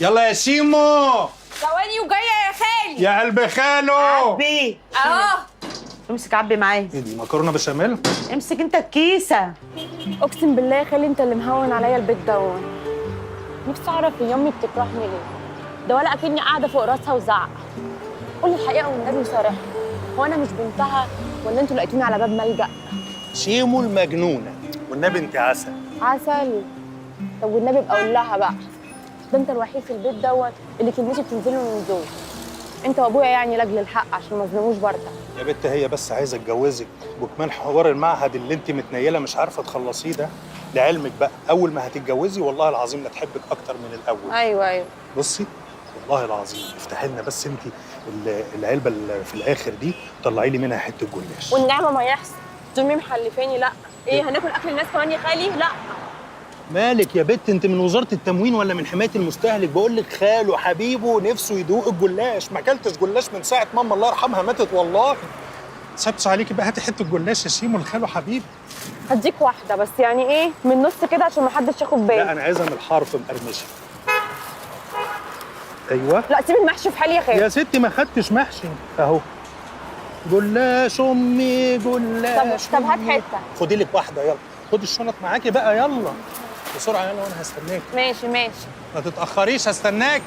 يلا يا شيمو. ثواني وجايه يا خالي. يا قلب خاله. عبي اه امسك عبي معايا. ايه دي مكرونه بشاميل؟ امسك انت الكيسه. اقسم بالله يا خالي انت اللي مهون عليا البيت دون. نفسي اعرف هي امي بتكرهني ليه؟ ده ولا اكني قاعده فوق راسها وزعق. قولي الحقيقه والنبي صارحني، هو انا مش بنتها ولا انتوا لقيتوني على باب ملجأ؟ شيمو المجنونه والنبي انت عسل. عسل. طب والنبي ابقى اقول لها بقى، ده انت الوحيد في البيت دوت اللي كلمتي بتنزل له من زور. انت وابويا يعني لاجل الحق عشان ما اظلموش برضه. يا بت هي بس عايزه اتجوزك، وكمان حوار المعهد اللي انت متنيله مش عارفه تخلصيه ده. لعلمك بقى اول ما هتتجوزي والله العظيم لا تحبك اكتر من الاول. ايوه بصي والله العظيم افتحي لنا بس انت العلبه اللي في الاخر دي طلعي لي منها حته جلاش. والنعمه ما يحصل. دول محلفاني لا. ايه هناكل اكل الناس كمان يا خالي؟ لا. مالك يا بت انت من وزاره التموين ولا من حمايه المستهلك؟ بقول لك خاله حبيبه نفسه يدوق الجلاش، ما اكلتش جلاش من ساعه ماما الله يرحمها ماتت والله. سبت عليكي بقى، هاتي حته جلاش يا شيمو لخاله حبيبي. هديك واحده بس يعني ايه من النص كده عشان ما حدش ياخد باله. لا انا عايزها من الحرف مقرمشه. ايوه. لا سيب المحشي في حالي يا خالي. يا ستي ما خدتش محشي اهو. جلاش امي جلاش. طب هات حته. خدي لك واحده يلا. خدي الشنط معاكي بقى يلا بسرعه يلا وانا هستناكي. ماشي ماشي. ما تتاخريش هستناكي.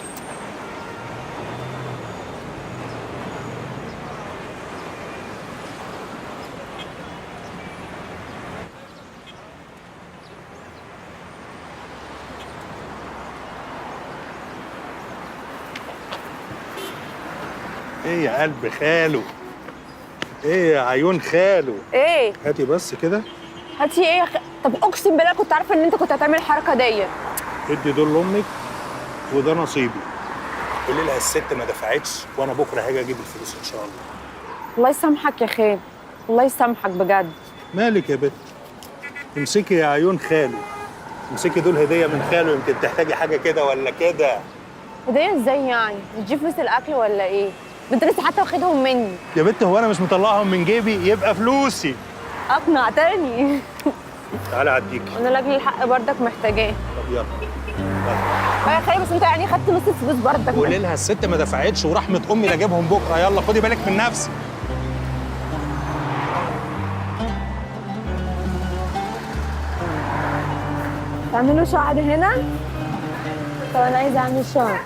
ايه يا قلب خاله؟ ايه يا عيون خاله؟ ايه هاتي بس كده. هاتي ايه طب اقسم بالله كنت عارفه ان انت كنت هتعمل الحركه ديت. ادي دول لامك وده نصيبي. قولي لها الست ما دفعتش وانا بكره هاجي اجيب الفلوس ان شاء الله. الله يسامحك يا خالي. الله يسامحك بجد. مالك يا بت؟ امسكي يا عيون خاله. امسكي دول هديه من خاله، يمكن تحتاجي حاجه كده ولا كده. هديه ازاي يعني؟ بتجيب فلوس الاكل ولا ايه؟ ده انت لسه حتى واخدهم مني. يا بت هو انا مش مطلعهم من جيبي؟ يبقى فلوسي. اقنعتني. تعالى اعديكي. انا لاجل الحق بردك محتاجاه. طب يلا. يا خالي بس انت يعني خدت نص الفلوس بردك. قولي لها الست ما دفعتش ورحمه امي لاجيبهم بكره. يلا خدي بالك من نفسك. تعملوا شعر هنا؟ طب انا عايزه اعمل شعر.